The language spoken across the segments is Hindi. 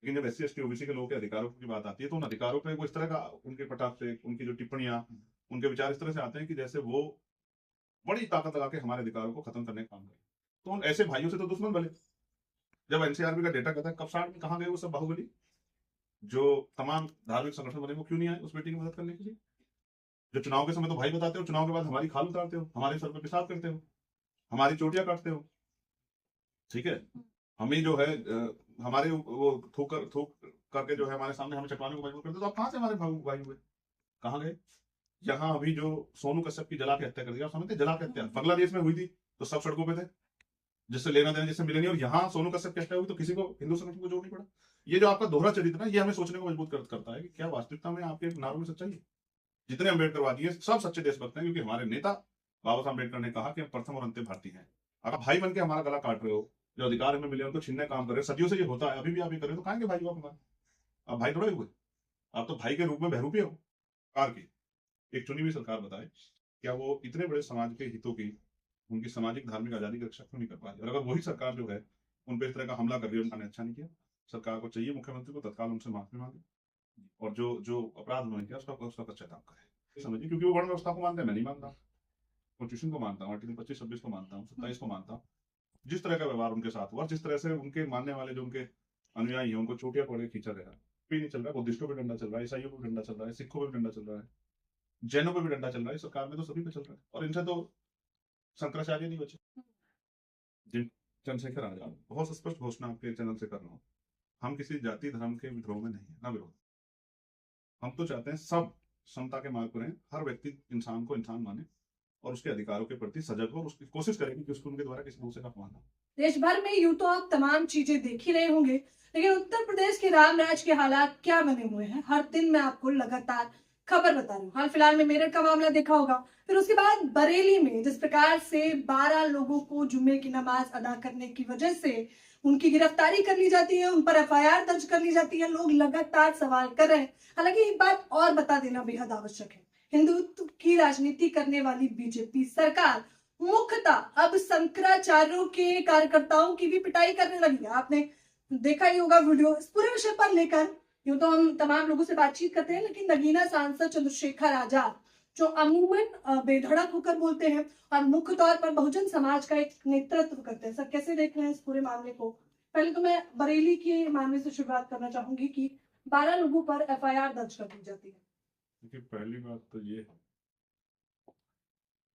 लेकिन जब SC ST OBC के लोगों के अधिकारों की बात आती है तो उन अधिकारों पे वो इस तरह का उनके पटाख से उनकी जो टिप्पणियां उनके विचार इस तरह से आते हैं कि जैसे वो बड़ी ताकत लगा के हमारे अधिकारों को खत्म करने का काम करें। तो उन ऐसे भाइयों से तो दुश्मन बने। जब NCRB का डेटा कहता है कब 60 में कहाँ गए वो सब बाहुबली, जो तमाम धार्मिक संगठन बने वो क्यों नहीं आए उस बेटी की मदद करने के लिए? जो चुनाव के समय तो भाई बताते हो, चुनाव के बाद हमारी खाल उतारते हो, हमारे सर पे पेशाब करते हो, हमारी चोटियां काटते हो। ठीक है, हमें जो है हमारे वो थूक करके जो है हमारे सामने हमें चटवाने को मजबूर करते, तो आप कहाँ से हमारे भाई हुए, कहाँ गए? यहाँ अभी जो सोनू कश्यप की जला के हत्या कर दिया, आप समझते जला के हत्या बांग्लादेश में हुई थी तो सब सड़कों पे थे, जिससे लेना देना जिससे मिले नहीं, और यहाँ सोनू कश्यप की हत्या हुई तो किसी को हिंदू संगठन को जोड़ नहीं पड़ा। ये जो आपका दोहरा चरित्र है ये हमें सोचने को मजबूर करता है कि क्या वास्तविकता में आपके नारों में सच्चाई है? जितने अम्बेडकरवादी हैं सब सच्चे देशभक्त हैं, क्योंकि हमारे नेता बाबा साहब अम्बेडकर ने कहा कि हम प्रथम और अंतिम भारतीय हैं। अगर भाई बन के हमारा गला काट रहे हो, जो अधिकार हमें मिले उनको छीनने का काम कर रहे हो, सदियों से ये होता है, अभी भी आप ये कर रहे हो, तो कहेंगे भाई आप हमारे? आप भाई थोड़े हुए, आप तो भाई के रूप में बहरूपी हो। सरकार की एक चुनी हुई सरकार बताए क्या वो इतने बड़े समाज के हितों की, उनकी सामाजिक धार्मिक आजादी की रक्षा क्यों नहीं कर पा रही? और अगर वही सरकार जो है उन पर इस तरह का हमला कर रही है, उन्होंने अच्छा नहीं किया। सरकार को चाहिए मुख्यमंत्री को तत्काल उनसे माफी मांगे और जो जो अपराध उन्होंने किया उसका पश्चाताप करे, समझिए, क्योंकि वो वर्ण व्यवस्था को मानते हैं, मैं नहीं मानता। कॉन्स्टिट्यूशन को मानता हूँ, आर्टिकल 25-26 को मानता हूँ, 27 को मानता हूँ। जिस तरह का व्यवहार उनके साथ हुआ, जिस तरह से उनके मानने वाले जो उनके अनुयायी हैं उनको चोटियां पकड़ के खींचा गया, भी नहीं चल रहा है, बुद्धिस्टों पर डंडा चल रहा है, ईसाइयों पर डंडा चल रहा है, सिखों पर डंडा चल रहा है, जैनों पर भी डंडा चल रहा है, सरकार में तो सभी पे चल रहा है। और इनसे तो शंकराचार्य नहीं बचे, जिन चंद्रशेखर आजाद, बहुत स्पष्ट घोषणा आपके चैनल से कर रहा हूँ, हम किसी जाति धर्म के विद्रोह में नहीं है, ना विरोध। हम तो चाहते हैं सब समता के मार्ग पर रहें, हर व्यक्ति इंसान को इंसान माने और उसके अधिकारों के प्रति सजग हो, उसकी कोशिश करेगी कि उसको उनके द्वारा किसी दूसरे का अपमान हो। देश भर में यूं तो आप तमाम चीजें देख ही रहे होंगे, लेकिन उत्तर प्रदेश के रामराज के हालात क्या बने हुए हैं, हर दिन मैं आपको लगातार खबर बता रही हूँ। हाल फिलहाल में मेरठ का मामला देखा होगा, फिर उसके बाद बरेली में जिस प्रकार से 12 लोगों को जुम्मे की नमाज अदा करने की वजह से उनकी गिरफ्तारी कर ली जाती है, उन पर FIR दर्ज कर ली जाती है, लोग लगातार सवाल कर रहे हैं। हालांकि एक बात और बता देना बेहद आवश्यक है, हिंदुत्व की राजनीति करने वाली बीजेपी सरकार मुख्यतः अब शंकराचार्यों के कार्यकर्ताओं की भी पिटाई करने लगी है। आपने देखा ही होगा वीडियो इस पूरे विषय पर लेकर। यूं तो हम तमाम लोगों से बातचीत करते हैं, लेकिन नगीना सांसद चंद्रशेखर आजाद जो अमूमन बेधड़क होकर बोलते हैं और मुख्य तौर पर बहुजन समाज का एक नेतृत्व करते हैं। सर कैसे देख रहे हैं इस पूरे मामले को? पहले तो मैं बरेली के मामले से शुरुआत करना चाहूंगी कि 12 लोगों पर FIR दर्ज कर दी जाती है। देखिए, पहली बात तो ये है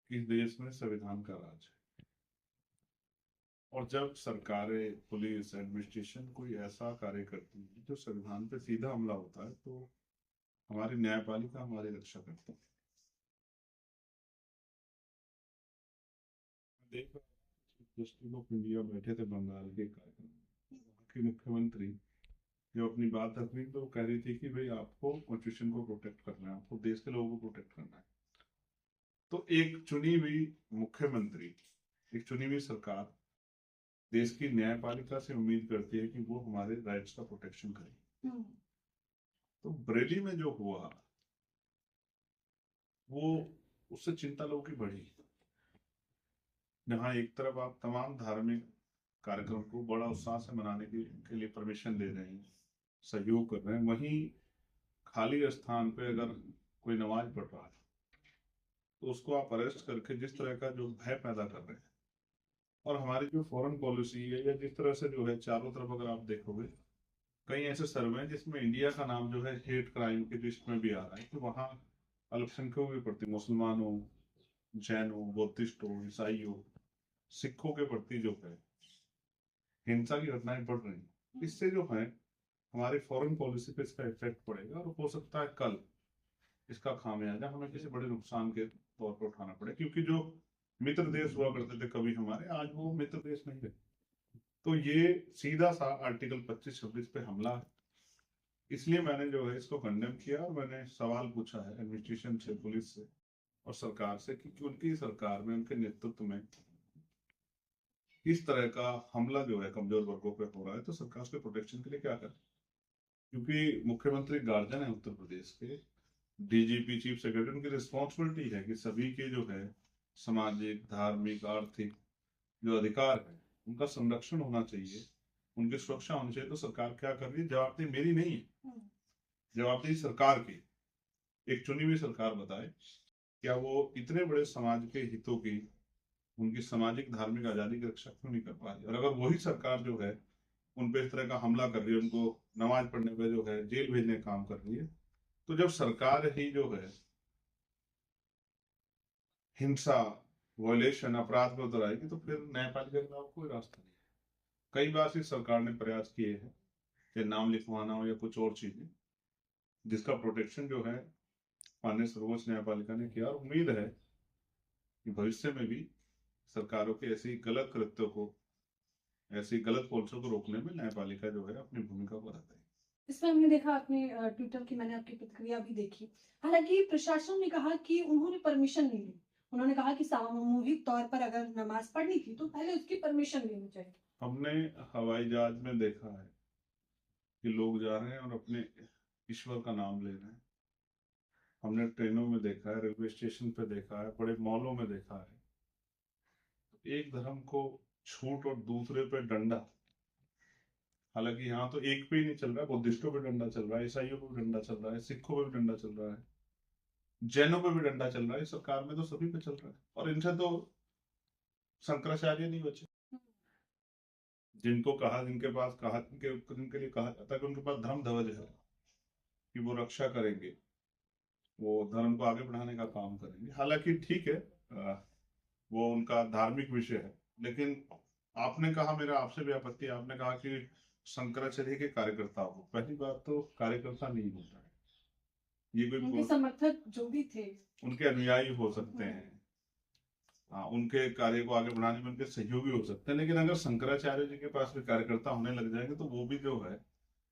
कि देश में संविधान का राज है, और जब सरकारें, पुलिस, एडमिनिस्ट्रेशन कोई ऐसा कार्य करती है जो संविधान पे सीधा हमला होता है, तो हमारी न्यायपालिका हमारी रक्षा करती है। देख जस्टिस ऑफ इंडिया बैठे थे बंगाल के कार्यक्रम में, वहाँ की मुख्यमंत्री जो अपनी बात रख रही, तो वो कह रही थी कि भाई आपको कॉन्स्टिट्यूशन को प्रोटेक्ट करना है, आपको देश के लोगों को प्रोटेक्ट करना है। तो एक चुनी हुई मुख्यमंत्री, एक चुनी हुई सरकार देश की न्यायपालिका से उम्मीद करती है कि वो हमारे राइट्स का प्रोटेक्शन करे। तो बरेली में जो हुआ वो, उससे चिंता लोगों की बढ़ी। जहाँ एक तरफ आप तमाम धार्मिक कार्यक्रम को बड़ा उत्साह से मनाने के लिए परमिशन दे रहे हैं, सहयोग कर रहे हैं, वहीं खाली स्थान पे अगर कोई नमाज पढ़ रहा है तो उसको आप अरेस्ट करके जिस तरह का जो भय पैदा कर रहे हैं, और हमारी जो फॉरेन पॉलिसी है या जिस तरह से जो है चारों तरफ अगर आप देखोगे कई ऐसे सर्वे हैं जिसमें इंडिया का नाम जो है हेट क्राइम की लिस्ट में भी आ रहा है, कि वहाँ अल्पसंख्यकों के प्रति, मुसलमानों, जैनों, बौद्धिस्टों, ईसाइयों, सिखों के प्रति जो है हिंसा की घटनाएं बढ़ रही हैं। इससे जो है हमारी फॉरेन पॉलिसी पे इसका इफेक्ट पड़ेगा, और हो सकता है कल इसका खामियाजा हमें किसी बड़े नुकसान के तौर पर उठाना पड़े, क्योंकि जो मित्र देश हुआ करते थे कभी हमारे, आज वो मित्र देश नहीं रहे। तो ये सीधा सा आर्टिकल 25-26 पे हमला है। इसलिए मैंने जो है इसको कंडेम किया, और मैंने सवाल पूछा है एडमिनिस्ट्रेशन से, पुलिस से और सरकार से कि उनकी सरकार में, उनके नेतृत्व में इस तरह का हमला जो है कमजोर वर्गों पे हो रहा है, तो सरकार उसके प्रोटेक्शन के लिए क्या करे। क्योंकि मुख्यमंत्री गार्जियन है उत्तर प्रदेश के, DGP, चीफ सेक्रेटरी, उनकी रिस्पॉन्सिबिलिटी है कि सभी के जो है सामाजिक, धार्मिक, आर्थिक जो अधिकार है उनका संरक्षण होना चाहिए, उनकी सुरक्षा होनी चाहिए। तो सरकार क्या कर रही है? जवाबदेही मेरी नहीं है, हम्म, जवाबदेही सरकार की। एक चुनी हुई सरकार बताए, क्या वो इतने बड़े समाज के हितों की, उनकी सामाजिक धार्मिक आजादी की रक्षा क्यों नहीं कर पा रही? और अगर वही सरकार जो है उन पे इस तरह का हमला कर रही है, उनको नमाज पढ़ने पे जो है जेल भेजने का काम कर रही है, तो जब सरकार ही जो है हिंसा, वॉयलेशन, अपराध पे उतर आएगी, तो फिर न्यायपालिका के अलावा कोई रास्ता नहीं है। कई बार से सरकार ने प्रयास किए हैं कि नाम लिखवाना हो या कुछ और चीजें, जिसका प्रोटेक्शन जो है माननीय सर्वोच्च न्यायपालिका ने किया। और उम्मीद है कि भविष्य में भी सरकारों के ऐसी गलत कृत्यों को, ऐसी गलत पॉलिसियों को रोकने में न्यायपालिका जो है अपनी भूमिका को अदा करेगी। इसमें हमने देखा, आपने ट्विटर की मैंने आपकी प्रतिक्रिया भी देखी। हालांकि प्रशासन ने कहा कि उन्होंने परमिशन नहीं ली। उन्होंने कहा कि सामूहिक तौर पर अगर नमाज पढ़नी थी तो पहले उसकी परमिशन लेनी चाहिए। हमने हवाई जहाज में देखा है कि लोग जा रहे हैं और अपने ईश्वर का नाम ले रहे हैं। हमने ट्रेनों में देखा है, रेलवे स्टेशन पे देखा है, बड़े मॉलों में देखा है। एक धर्म को छूट और दूसरे पे डंडा। हालांकि यहाँ तो एक पे ही नहीं चल रहा है, बुद्धिस्टों पे डंडा चल रहा है, ईसाइयों पे भी डंडा चल रहा है, सिखों पे भी डंडा चल रहा है, जैनों पे भी डंडा चल रहा है। सरकार में तो सभी पे चल रहा है, और इनसे तो शंकराचार्य नहीं बचे। जिनको कहा, जिनके पास कहा, जिनके लिए कहा जाता है कि उनके पास धर्म ध्वज है, कि वो रक्षा करेंगे, वो धर्म को आगे बढ़ाने का काम करेंगे। हालांकि ठीक है, वो उनका धार्मिक विषय है, लेकिन आपने कहा, मेरा आपसे भी आपत्ति है, आपने कहा कि शंकराचार्य के कार्यकर्ता हो। पहली बात तो कार्यकर्ता नहीं होता है, ये उनके कोई समर्थक जो भी थे, उनके अनुयायी हो सकते हैं, हाँ, उनके कार्य को आगे बढ़ाने में उनके सहयोगी हो सकते हैं। लेकिन अगर शंकराचार्य जी के पास भी कार्यकर्ता होने लग जाएंगे, तो वो भी जो है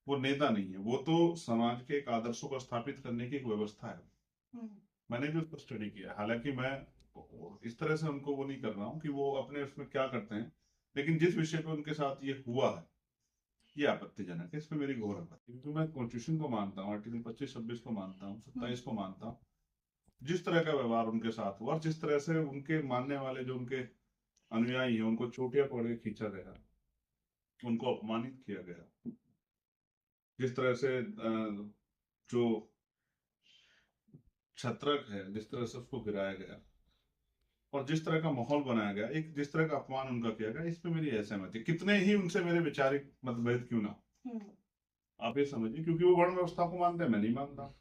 वो नेता नहीं है, वो तो समाज के एक आदर्शों को स्थापित करने की एक व्यवस्था है। मैंने भी उसको स्टडी किया। हालांकि मैं इस तरह से उनको वो नहीं कर रहा हूँ कि वो अपने उसमें क्या करते हैं, लेकिन जिस विषय पे उनके साथ ये हुआ है, ये आपत्तिजनक है। इस पे मेरी घोर आपत्ति, क्योंकि मैं कॉन्स्टिट्यूशन को मानता हूँ, आर्टिकल 25-26 को मानता हूँ, 27 को मानता हूँ। जिस तरह का व्यवहार उनके साथ हुआ, और जिस तरह से उनके मानने वाले जो उनके अनुयायी हैं, उनको चोटियां पकड़ के खींचा गया, उनको अपमानित किया गया, जिस तरह से जो छत्रक है, जिस तरह से उसको गिराया गया, और जिस तरह का माहौल बनाया गया, एक जिस तरह का अपमान उनका किया गया, इस पे मेरी असहमति, कितने ही उनसे मेरे वैचारिक मतभेद क्यों ना हो। आप ये समझिए, क्योंकि वो वर्ण व्यवस्था को मानते हैं, मैं नहीं मानता।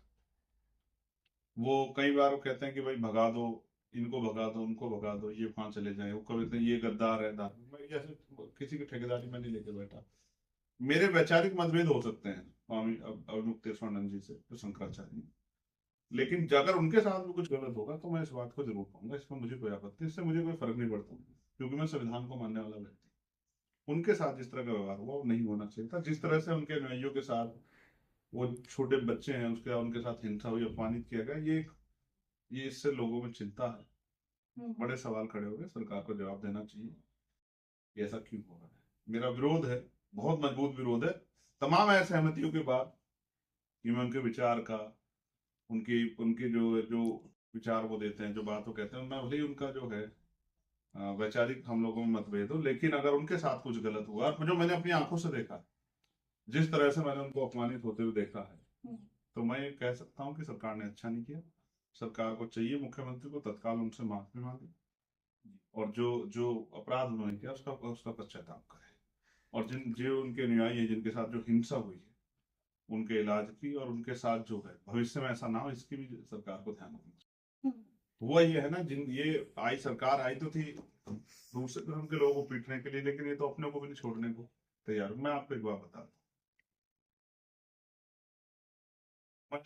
वो कई बार वो कहते हैं कि भाई भगा दो, इनको भगा दो, उनको भगा दो, ये वहां चले जाए, वो कहते हैं ये गद्दार है, धार्मिक। मैं जैसे किसी की ठेकेदारी में नहीं लेके बैठा। मेरे वैचारिक मतभेद हो सकते हैं स्वामी अवमुक्तेश्वरानंद जी से, जो शंकराचार्य हैं। लेकिन अगर उनके साथ भी कुछ गलत होगा तो मैं इस बात को जरूर कहूंगा, इसमें मुझे कोई आपत्ति, इससे मुझे कोई फर्क नहीं पड़ता, क्योंकि मैं संविधान को मानने वाला व्यक्ति। उनके साथ जिस तरह का व्यवहार हुआ वो नहीं होना चाहिए था। जिस तरह से उनके अनुयायियों के साथ, वो छोटे बच्चे हैं, उसके उनके साथ हिंसा हुई, अपमानित किया गया, ये इससे लोगों में चिंता है, बड़े सवाल खड़े हो गए। सरकार को जवाब देना चाहिए कि ऐसा क्यों हो रहा है। मेरा विरोध है, बहुत मजबूत विरोध है, तमाम असहमतियों के बाद, कि मैं उनके विचार का, उनकी उनके जो जो विचार वो देते हैं, जो बात वो कहते हैं, मैं भले ही उनका जो है वैचारिक हम लोगों में मतभेद हो, लेकिन अगर उनके साथ कुछ गलत हुआ, और जो मैंने अपनी आंखों से देखा, जिस तरह से मैंने उनको अपमानित होते हुए देखा है, तो मैं ये कह सकता हूँ कि सरकार ने अच्छा नहीं किया। सरकार को चाहिए मुख्यमंत्री को तत्काल उनसे माफी मांगे, और जो जो अपराध उन्होंने किया उसका उसका पश्चाताप करे, और जो उनके अनुयायी हैं, जिनके साथ जो हिंसा हुई है, उनके इलाज की, और उनके साथ जो है भविष्य में ऐसा ना हो, इसकी भी सरकार को ध्यान रखना चाहिए। हुआ ये है ना, जिन ये आई सरकार आई तो थी दूसरे धर्म के लोगों को पीटने के लिए, लेकिन ये तो अपने को भी नहीं छोड़ने को तैयार। मैं आपको एक बात बता दूं, मैं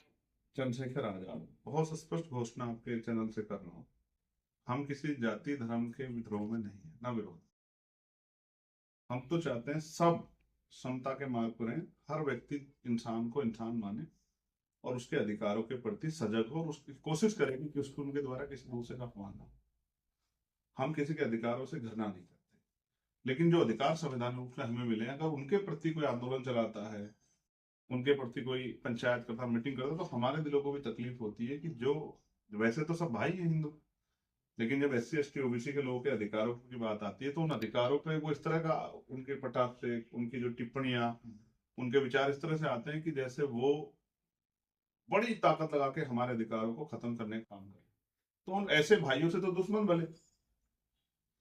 चंद्रशेखर आजाद बहुत स्पष्ट घोषणा आपके चैनल से कर रहा हूँ, हम किसी जाति धर्म के विद्रोह में नहीं है, ना विरोध। हम तो चाहते हैं सब समता के मार्ग पर रहें, हर व्यक्ति इंसान को इंसान माने, और उसके अधिकारों के प्रति सजग हो, और उसकी कोशिश करेगी कि उसको उनके द्वारा किसी दूसरे का अपमान ना हो। हम किसी के अधिकारों से घृणा नहीं करते, लेकिन जो अधिकार संविधान रूप से हमें मिले, अगर उनके प्रति कोई आंदोलन चलाता है, उनके प्रति कोई पंचायत करता, मीटिंग करता, तो हमारे दिलों को भी तकलीफ होती है कि जो, वैसे तो सब भाई हैं हिंदू, लेकिन जब SC ST OBC के लोगों के अधिकारों की बात आती है तो उन अधिकारों पे वो इस तरह का उनके पटाख से उनकी जो टिप्पणियां उनके विचार इस तरह से आते हैं कि जैसे वो बड़ी ताकत लगा के हमारे अधिकारों को खत्म करने का काम करें। तो उन ऐसे भाइयों से तो दुश्मन भले,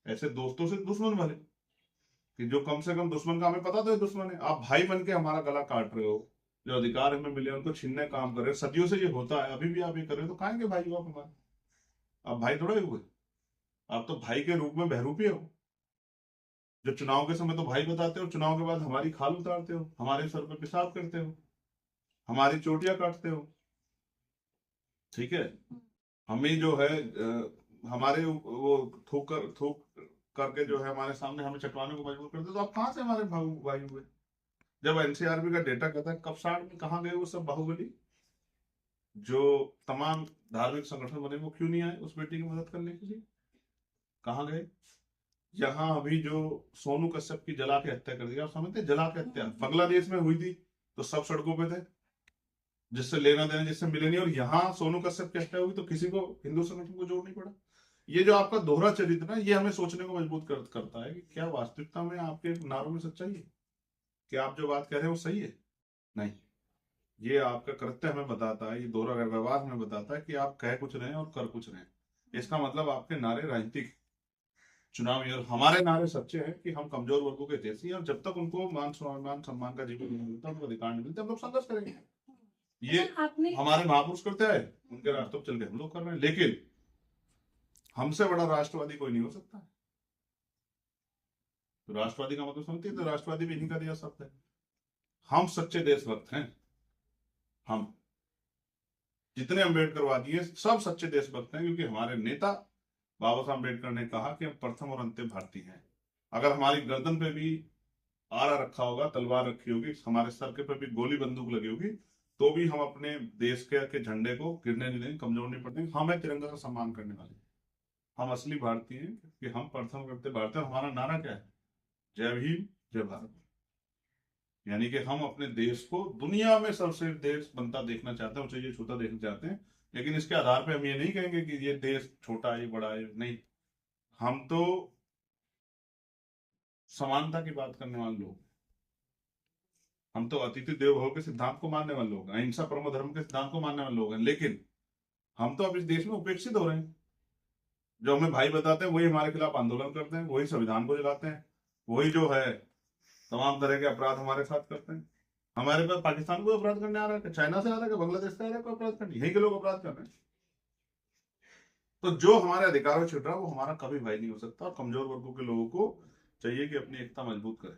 ऐसे दोस्तों से दुश्मन भले, कि जो कम से कम दुश्मन का हमें पता तो है दुश्मन है, आप भाई बन के हमारा गला काट रहे हो, जो अधिकार हमें मिले उनको छीनने का काम कर रहे हो, सदियों से ये होता है, अभी भी आप ये कर रहे हो, तो कहेंगे भाई हो आप हमारे? आप भाई थोड़े हुए, आप तो भाई के रूप में बहरूपी हो, जो चुनाव के समय तो भाई बताते हो, चुनाव के बाद हमारी खाल उतारते हो, हमारे सर पे पेशाब करते हो, हमारी चोटियां काटते हो। ठीक है, हमें जो है हमारे वो थूक करके जो है हमारे सामने हमें चटवाने को मजबूर करते, तो आप कहां से हमारे भाई हुए? जब NCRB का डेटा कहता है कब 60 में कहाँ गए वो सब बाहुबली, जो तमाम धार्मिक संगठन बने वो क्यों नहीं आए उस बेटी की मदद करने के लिए? कहाँ गए? यहाँ अभी जो सोनू कश्यप की जला के हत्या कर दी, आप समझते, जला के हत्या बांग्लादेश में हुई थी तो सब सड़कों पे थे, जिससे लेना देना जिससे मिले नहीं, और यहाँ सोनू कश्यप की हत्या हुई तो किसी को हिंदू संगठन को जोड़ नहीं पड़ा। ये जो आपका दोहरा चरित्र ना, ये हमें सोचने को मजबूर करता है कि क्या वास्तविकता में आपके नारों में सच्चाई है? क्या आप जो बात कह रहे हैं वो सही है? नहीं, ये आपका कृत्य हमें बताता है, ये दोहरा व्यवहार हमें बताता है कि आप कह कुछ रहे हैं और कर कुछ रहे हैं। इसका मतलब आपके नारे राजनीतिक चुनावी, और हमारे नारे सच्चे हैं कि हम कमजोर वर्गों के जैसे हैं, और जब तक उनको मान सम्मान का जीवन नहीं मिलता, उनको अधिकार नहीं मिलता, हम लोग संघर्ष करेंगे। ये आपने हमारे महापुरुष करते आए, उनके रास्तों पर चल के हम लोग कर रहे हैं, लेकिन हमसे बड़ा राष्ट्रवादी कोई नहीं हो सकता है। तो राष्ट्रवादी का मतलब समझती है, तो राष्ट्रवादी भी इन्हीं का दिया शब्द है। हम सच्चे देशभक्त हैं, हम जितने अम्बेडकरवादी हैं सब सच्चे देशभक्त हैं, क्योंकि हमारे नेता बाबा साहब अम्बेडकर ने कहा कि हम प्रथम और अंतिम भारतीय हैं। अगर हमारी गर्दन पे भी आरा रखा होगा, तलवार रखी होगी, हमारे सर के पे भी गोली बंदूक लगी होगी, तो भी हम अपने देश के झंडे को गिरने नहीं देंगे, कमजोर नहीं पड़ेंगे। हम है तिरंगा का सम्मान करने वाले, हम असली भारतीय हैं, कि हम प्रथम करते भारतीय। हमारा नारा क्या है? जय भीम जय भारत। यानी कि हम अपने देश को दुनिया में सर्वश्रेष्ठ देश बनता देखना चाहते हैं, ऊंचाई छूता देखना चाहते हैं। लेकिन इसके आधार पे हम ये नहीं कहेंगे कि ये देश छोटा है बड़ा है, नहीं। हम तो समानता की बात करने वाले लोग, हम तो अतिथि देवो भव के सिद्धांत को मानने वाले लोग, अहिंसा परमो धर्म के सिद्धांत को मानने वाले लोग हैं। लेकिन हम तो अब इस देश में उपेक्षित हो रहे हैं। जो हमें भाई बताते हैं वही हमारे खिलाफ आंदोलन करते हैं, वही संविधान को जलाते हैं, वही जो है तमाम तरह के अपराध हमारे साथ करते हैं। हमारे पास पाकिस्तान को अपराध करने आ रहा है, चाइना से आ रहा है, बांग्लादेश से आ रहा है, कोई अपराध करने, यही के लोग अपराध कर रहे हैं। तो जो हमारे अधिकारों छिड़ रहा है वो हमारा कभी भाई नहीं हो सकता। और कमजोर वर्गों के लोगों को चाहिए कि अपनी एकता मजबूत करें,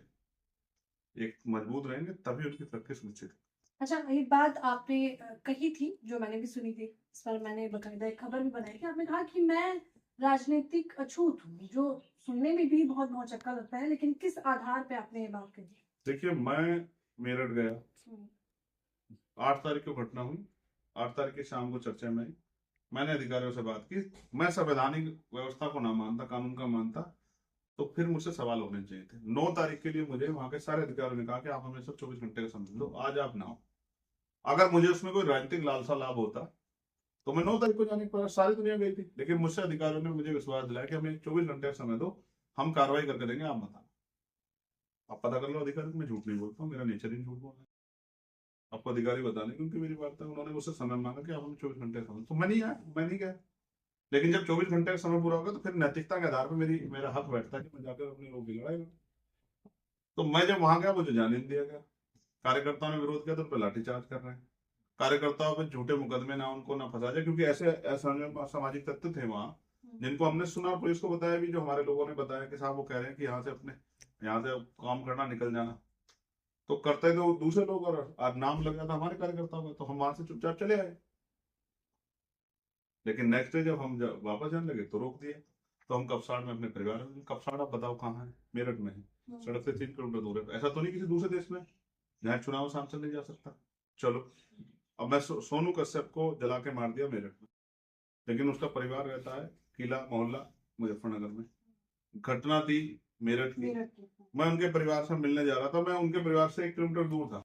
एक मजबूत रहेंगे तभी उनकी तरक्की सुनिश्चित है। अच्छा, एक बात आपने कही थी जो मैंने भी सुनी थी, इस पर मैंने बकायदा एक खबर भी बनाई थी। आपने कहा कि मैं राजनीतिक अछूत हूँ, जो सुनने में भी बहुत भौचक्का लगता है, लेकिन किस आधार पे आपने ये बात कही? देखिए, मैं मेरठ गया, 8 तारीख को घटना हुई, 8 तारीख की शाम को चर्चा में आई, मैंने अधिकारियों से बात की। मैं संवैधानिक व्यवस्था को ना मानता, कानून का मानता, तो फिर मुझसे सवाल होने चाहिए थे। 9 तारीख के लिए मुझे वहां के सारे अधिकारियों ने कहा कि आप हमें सब 24 घंटे का समय दो, आज आप ना हो। अगर मुझे उसमें कोई राजनीतिक लालसा लाभ होता तो मैं 9 तारीख को जाने पर सारी दुनिया गई थी। लेकिन मुझसे अधिकारियों ने मुझे विश्वास दिलाया कि हमें 24 घंटे का समय दो, हम कार्रवाई करके देंगे, आप बताना। आप पता कर लो अधिकारी, मैं झूठ नहीं बोलता हूँ, मेरा नेचर ही झूठ बोलना है। आपको अधिकारी बता दें, क्योंकि मेरी बात है, उन्होंने मुझसे समय मांगा कि आप हमें 24 घंटे का समय, तो मैं नहीं आया, मैं नहीं गया। लेकिन जब 24 घंटे का समय पूरा होगा तो फिर नैतिकता के आधार पर मेरा हक बैठता है कि मैं जाकर अपने लोगों की लड़ाई लड़ूं। तो मैं जब वहां गया मुझे जाने नहीं दिया गया। कार्यकर्ताओं ने विरोध किया तो उन पर लाठीचार्ज कर रहे हैं। कार्यकर्ताओं पर झूठे मुकदमे ना उनको ना फंसा जाए, क्योंकि ऐसे असामाजिक तत्व थे वहां जिनको हमने सुना, पुलिस को बताया भी, जो हमारे लोगों ने बताया कि साहब वो कह रहे हैं कि यहाँ से काम करना, निकल जाना। तो करते तो दूसरे लोग, और नाम लग जाता हमारे कार्यकर्ताओं का, तो हम वहां से चुपचाप चले आए। लेकिन नेक्स्ट डे जब हम वापस जाने लगे तो रोक दिया। तो हम कपसाड़ में अपने परिवार में, कपसाड़ आप बताओ कहाँ है? मेरठ में है, सड़क से 3 किलोमीटर दूर है। ऐसा तो नहीं किसी दूसरे देश में जहाँ चुनाव सांसद नहीं जा सकता। चलो, अब मैं सोनू कश्यप को जला के मार दिया मेरठ में, लेकिन उसका परिवार रहता है किला मोहल्ला मुजफ्फरनगर में। घटना थी मेरठ की, मैं उनके परिवार से मिलने जा रहा था, मैं उनके परिवार से 1 किलोमीटर दूर था,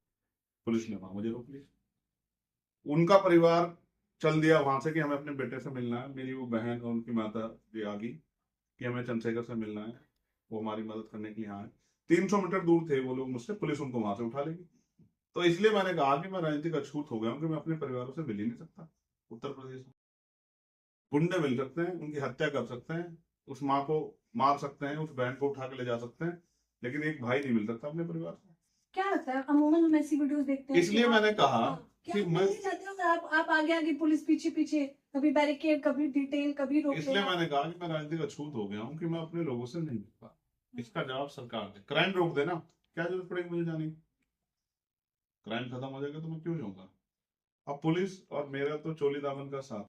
पुलिस ने वहां मुझे रोक लिया। उनका परिवार चल दिया वहां से कि हमें अपने बेटे से मिलना है। मेरी वो बहन और उनकी माता भी आ गई कि हमें चंद्रशेखर से मिलना है, वो हमारी मदद करने के लिए यहाँ है। 300 मीटर दूर थे वो लोग मुझसे, पुलिस उनको वहां से उठा लेगी। तो इसलिए मैंने कहा कि मैं राजनीतिक अछूत हो गया हूँ कि मैं अपने परिवारों से मिल ही नहीं सकता। उत्तर प्रदेश में गुंडे मिल सकते हैं, उनकी हत्या कर सकते हैं, उस माँ को मार सकते हैं, उस बहन को उठा के ले जा सकते हैं, लेकिन एक भाई नहीं मिल सकता अपने परिवार से। क्या लगता है, अमूमन हम ऐसी वीडियोस देखते हैं इसलिए मैंने कहा क्या कि आप मैं, नहीं चाहते हो कि आप आगे आगे पुलिस पीछे पीछे, कभी बैरिकेड, कभी डिटेन, कभी रोक इसलिए लेना। मैंने कहा कि मैं राजनीतिक अछूत हो गया हूँ कि मैं अपने लोगों से नहीं मिल पा। इसका जवाब सरकार दे, क्राइम रोक देना, क्या जरूरत पड़ेगी मुझे जाने की? क्राइम खत्म हो जाएगा तो मैं क्यों जाऊंगा? अब पुलिस और मेरा तो चोली दामन का साथ,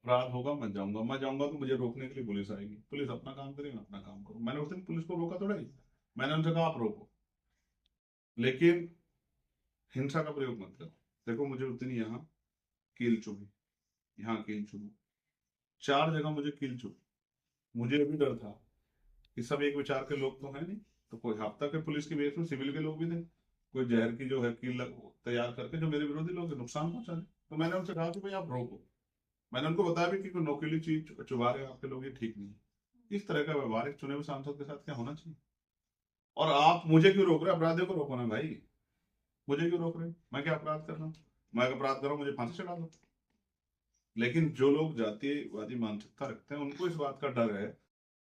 अपराध होगा मैं जाऊंगा, मैं जाऊंगा तो मुझे रोकने के लिए पुलिस आएगी। पुलिस अपना काम करे, मैं अपना काम करूं। मैंने उस दिन पुलिस को रोका थोड़ा ही, मैंने उनसे कहा आप रोको, लेकिन हिंसा का प्रयोग मत करो। देखो मुझे उस दिन यहाँ कील चुभी, यहाँ कील चुभी, 4 जगह मुझे कील चुभी। मुझे भी डर था कि सब एक विचार के लोग तो हैं नहीं, तो कोई हफ्ता के पुलिस की बेस में सिविल के लोग भी थे, कोई जहर की जो है कील तैयार करके जो मेरे विरोधी लोग हैं, नुकसान पहुंचा दे। तो मैंने उनसे कहा कि भाई आप रोको। मैंने उनको बताया भी कि कोई नोकीली चीज चुबा रहे हैं आपके लोग, ये ठीक नहीं है। इस तरह का व्यवहार एक चुने हुए सांसद के साथ क्या होना चाहिए? और आप मुझे क्यों रोक रहे हैं? अपराधियों को रोको ना भाई, मुझे क्यों रोक रहे हैं? मैं क्या अपराध कर रहा हूँ? मैं अगर अपराध कर रहा हूँ मुझे फांसी चढ़ा दो। लेकिन जो लोग जातीयवादी मानसिकता रखते हैं उनको इस बात का डर है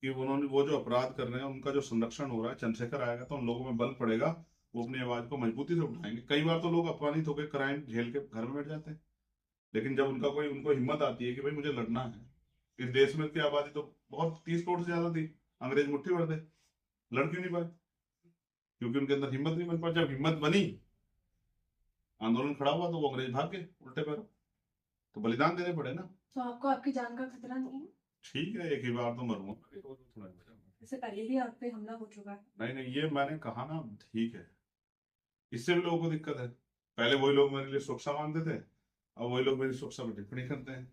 कि उन्होंने वो जो अपराध कर रहे हैं उनका जो संरक्षण हो रहा है, चंद्रशेखर आएगा तो उन लोगों में बल पड़ेगा, वो अपनी आवाज को मजबूती से उठाएंगे। कई बार तो लोग अपमानित होकर क्राइम झेल के घर में बैठ जाते हैं, लेकिन जब उनका कोई, उनको हिम्मत आती है कि भाई मुझे लड़ना है, इस देश में की आबादी तो बहुत 30 करोड़ से ज्यादा थी, अंग्रेज मुट्ठी भर दे, लड़ क्यों नहीं पाए? क्योंकि उनके अंदर हिम्मत नहीं बन पाई। जब हिम्मत बनी, आंदोलन खड़ा हुआ, तो वो अंग्रेज भाग गए उल्टे पैरों। तो बलिदान देने पड़े ना। तो आपको आपकी जान का खतरा नहीं है? ठीक है, एक ही बार तो मरूंगा, थोड़ा इससे पहले भी आप पे हमला हो चुका है। नहीं नहीं, ये मैंने कहा ना, ठीक है, इससे भी लोगों को दिक्कत है। पहले वही लोग मेरे लिए सुरक्षा मांगते थे, अब वही लोग मेरी सुरक्षा पर टिप्पणी करते हैं।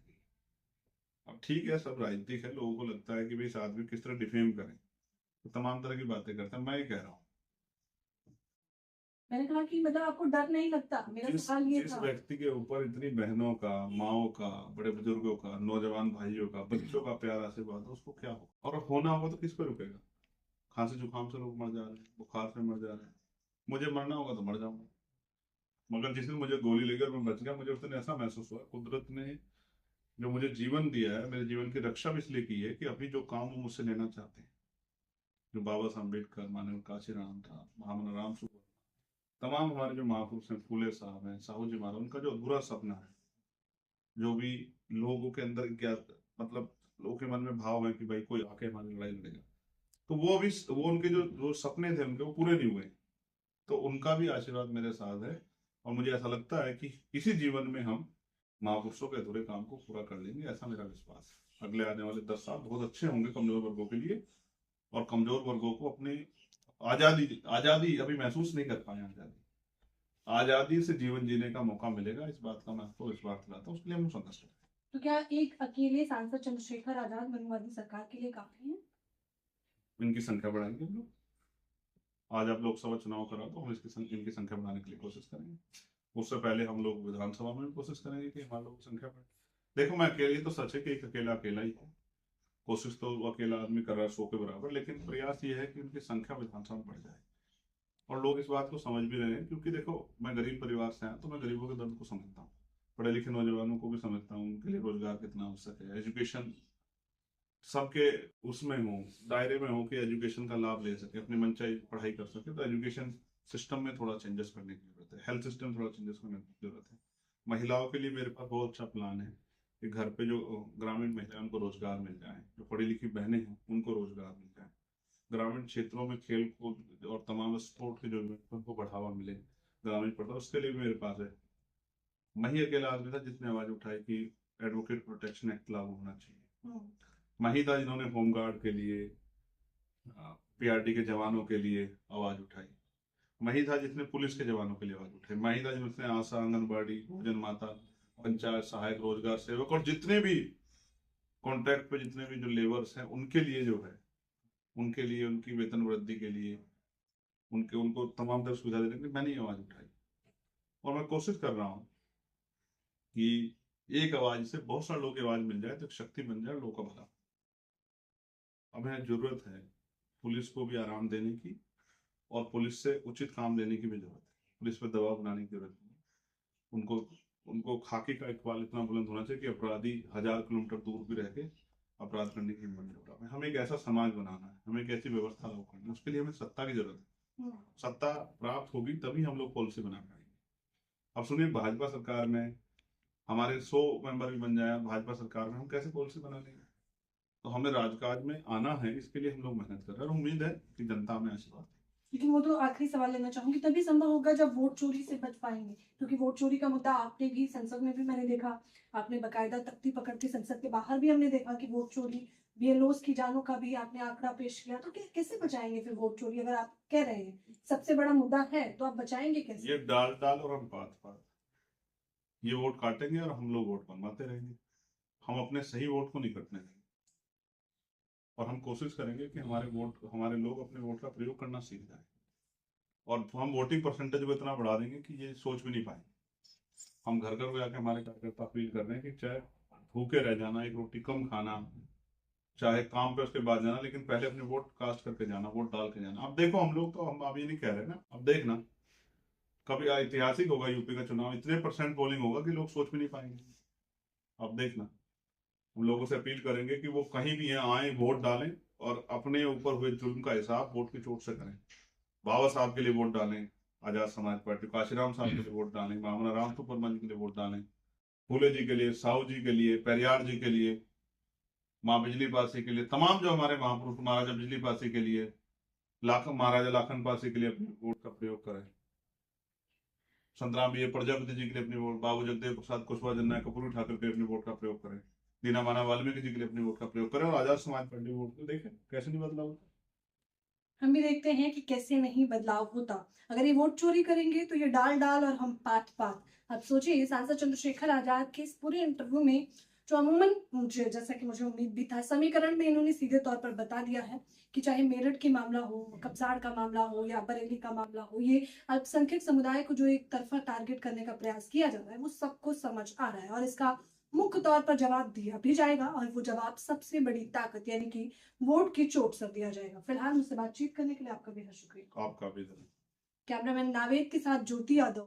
अब ठीक है, सब राजनीतिक है, लोगों को लगता है कि भाई इस आदमी किस तरह डिफेम करें, तो तमाम तरह की बातें करते हैं। मैं ये कह रहा हूँ, मैंने कहा कि मतलब आपको डर नहीं लगता, मेरा जिस सवाल ये जिस था। व्यक्ति के ऊपर इतनी बहनों का, माओ का, बड़े बुजुर्गों का, नौजवान भाइयों का, बच्चों का प्यार आशीर्वाद है, उसको क्या होगा? और होना होगा तो किस पे रुकेगा? खांसी जुकाम से लोग मर जा रहे हैं, बुखार से मर जा रहे हैं, मुझे मरना होगा तो मर जाऊंगा। मगर जिस दिन मुझे गोली लगी और मैं बच गया, मुझे उस दिन ऐसा महसूस हुआ कुदरत ने जो मुझे जीवन दिया है, मेरे जीवन की रक्षा भी इसलिए की है कि अभी जो काम वो मुझसे लेना चाहते हैं, जो बाबा साहब अम्बेडकर, मानव काशीराम था, महामना राम सुब्बा, तमाम हमारे जो महापुरुष हैं, फूले साहब हैं, साहू जी महाराज, उनका जो अधूरा सपना है, जो भी लोगों के अंदर क्या, मतलब लोगों के मन में भाव है कि भाई कोई आके हमारी लड़ाई लड़ेगा, तो वो भी, वो उनके जो जो सपने थे उनके, वो पूरे नहीं हुए। तो उनका भी आशीर्वाद मेरे साथ है, और मुझे ऐसा लगता है कि इसी जीवन में हम महापुरुषों के अधूरे काम को पूरा कर लेंगे, ऐसा मेरा विश्वास है। अगले आने वाले 10 साल बहुत अच्छे होंगे कमजोर वर्गों के लिए, और कमजोर वर्गों को अपने आजादी, आजादी अभी महसूस नहीं कर पाए, आजादी, आजादी से जीवन जीने का मौका मिलेगा, इस बात का मैं आपको विश्वास दिलाता हूँ, उसके लिए हम संतुष्ट हैं। तो क्या एक अकेले सांसद चंद्रशेखर आजाद मनुवादी सरकार के लिए काफी है? इनकी संख्या बढ़ाएंगे हम लोग। आज आप लोकसभा चुनाव करा तो हम इनकी संख्या बढ़ाने के लिए कोशिश करेंगे। उससे पहले हम लोग विधानसभा में भी कोशिश करेंगे कि हमारे लोगों की संख्या बढ़े। देखो मैं अकेले, तो सच है कि एक अकेला अकेला ही है, कोशिश तो वो अकेला आदमी कर रहा है 100 के बराबर, लेकिन प्रयास ये है कि उनकी संख्या विधानसभा में बढ़ जाए। और लोग इस बात को समझ भी रहे हैं, क्योंकि देखो मैं गरीब परिवार से आया, तो मैं गरीबों के दर्द को समझता हूँ, पढ़े लिखे नौजवानों को भी समझता हूँ, उनके लिए रोजगार कितना आवश्यक है, एजुकेशन सबके उसमें हो, दायरे में हो कि एजुकेशन का लाभ ले सके, अपनी मनचाही पढ़ाई कर सके। तो एजुकेशन सिस्टम में थोड़ा चेंजेस करने की जरूरत है, हेल्थ सिस्टम थोड़ा चेंजेस करने की जरूरत है। महिलाओं के लिए मेरे पास बहुत अच्छा प्लान है कि घर पे जो ग्रामीण महिलाएं, उनको रोजगार मिल जाए, जो पढ़ी लिखी बहनें हैं उनको रोजगार मिल जाए, ग्रामीण क्षेत्रों में खेल कूद और तमाम स्पोर्ट के जो इवेंट हैं, उनको बढ़ावा मिले ग्रामीण पड़ता, उसके लिए भी मेरे पास है। मैं ही अकेला आदमी था जिसने आवाज उठाई कि एडवोकेट प्रोटेक्शन एक्ट लागू होना चाहिए। मैं ही था जिन्होंने होमगार्ड के लिए, पीआरडी के जवानों के लिए आवाज उठाई। मैं ही था जिसने पुलिस के जवानों के लिए आवाज उठाई। मैं ही था जिसने आशा, आंगनबाड़ी, भोजन माता, पंचायत सहायक, रोजगार सेवक और जितने भी कॉन्ट्रैक्ट पे जितने भी जो लेबर्स हैं उनके लिए जो है, उनके लिए, उनकी वेतन वृद्धि के लिए, उनके उनको तमाम तरह सुविधा देने के लिए मैंने ये आवाज उठाई। और मैं कोशिश कर रहा हूँ कि एक आवाज से बहुत सारे लोगों की आवाज मिल जाए तो एक शक्ति बन जाए लोगों का भला। हमें जरूरत है पुलिस को भी आराम देने की और पुलिस से उचित काम लेने की भी जरूरत है। पुलिस पर दबाव बनाने की जरूरत नहीं है। उनको उनको खाकी का इकबाल इतना बुलंद होना चाहिए कि अपराधी 1000 किलोमीटर दूर भी रह के अपराध करने की हिम्मत नहीं जुटा। हमें एक ऐसा समाज बनाना है, हमें एक ऐसी व्यवस्था लागू करनी है, उसके लिए हमें सत्ता की जरूरत है। सत्ता प्राप्त होगी तभी हम लोग पॉलिसी बना पाएंगे। अब सुनिए, भाजपा सरकार में हमारे 100 मेंबर भी बन जाए भाजपा सरकार में, हम कैसे पॉलिसी बना लेंगे? तो हमें राजकाज में आना है, इसके लिए हम लोग मेहनत कर रहे हैं और उम्मीद है कि जनता में आशीर्वाद। लेकिन वो तो आखिरी सवाल लेना चाहूंगी, तभी संभव होगा जब वोट चोरी से बच पाएंगे, क्योंकि वोट चोरी का मुद्दा आपने भी संसद में भी मैंने देखा, आपने बकायदा तख्ती पकड़ के संसद के बाहर भी हमने देखा कि वोट चोरी, बीएलओस की जानों का भी आपने आंकड़ा पेश किया। तो कैसे बचाएंगे फिर वोट चोरी? अगर आप कह रहे हैं सबसे बड़ा मुद्दा है तो आप बचाएंगे कैसे? ये डाल डाल और हम पात पात, ये वोट काटेंगे और हम लोग वोट बनवाते रहेंगे। हम अपने सही वोट को नहीं कटने देंगे और हम कोशिश करेंगे कि हमारे लोग अपने वोट का प्रयोग करना सीख जाए और हम वोटिंग परसेंटेज को इतना बढ़ा देंगे कि ये सोच भी नहीं पाएंगे। हम घर घर में जाके हमारे कार्यकर्ता अपील कर रहे हैं कि चाहे भूखे रह जाना, एक रोटी कम खाना, चाहे काम पे उसके बाद जाना, लेकिन पहले अपने वोट कास्ट करके जाना, वोट डाल के जाना। अब देखो, हम लोग तो हम अब ये नहीं कह रहे ना, अब देखना कभी ऐतिहासिक होगा यूपी का चुनाव, इतने % पोलिंग होगा कि लोग सोच भी नहीं पाएंगे। अब देखना, हम लोगों से अपील करेंगे कि वो कहीं भी यहाँ आए, वोट डालें और अपने ऊपर हुए जुल्म का हिसाब वोट की चोट से करें। बाबा साहब के लिए वोट डालें, आजाद समाज पार्टी, काशीराम साहब के लिए वोट डालें, मामला राम सुपरमन जी के लिए वोट डालें, फूले जी के लिए, साहू जी के लिए, पेरियार जी के लिए, माँ बिजली पासी के लिए, तमाम जो हमारे महापुरुष, महाराजा बिजली पासी के लिए, महाराजा लाखन पासी के लिए अपने वोट का प्रयोग करें। संतराम प्रजापति जी के लिए अपनी वोट, बाबू जगदेव प्रसाद कुशवाहा, जननायक कपूर ठाकुर के लिए अपनी वोट का प्रयोग करें, दीना माना वाल्मीकि जी के लिए अपनी वोट का प्रयोग करें और आजाद समाज पार्टी वोट को देखें कैसे नहीं बदला होता। हम भी देखते हैं कि कैसे नहीं बदलाव होता। अगर ये वोट चोरी करेंगे तो ये डाल डाल और हम पात पात। अब सोचिए, सांसद चंद्रशेखर आजाद के इस पूरे इंटरव्यू में जो अमूमन मुझे, जैसा कि मुझे उम्मीद भी था, समीकरण में इन्होंने सीधे तौर पर बता दिया है कि चाहे मेरठ की मामला हो, कब्साड़ का मामला हो या बरेली का मामला हो, ये अल्पसंख्यक समुदाय को जो एक तरफा टारगेट करने का प्रयास किया जा रहा है वो सबको समझ आ रहा है और इसका मुख्य तौर पर जवाब दिया भी जाएगा और वो जवाब सबसे बड़ी ताकत यानी कि वोट की चोट से दिया जाएगा। फिलहाल मुझसे बातचीत करने के लिए आपका बेहद शुक्रिया। आपका भी धन्यवाद। कैमरामैन नावेद के साथ ज्योति यादव।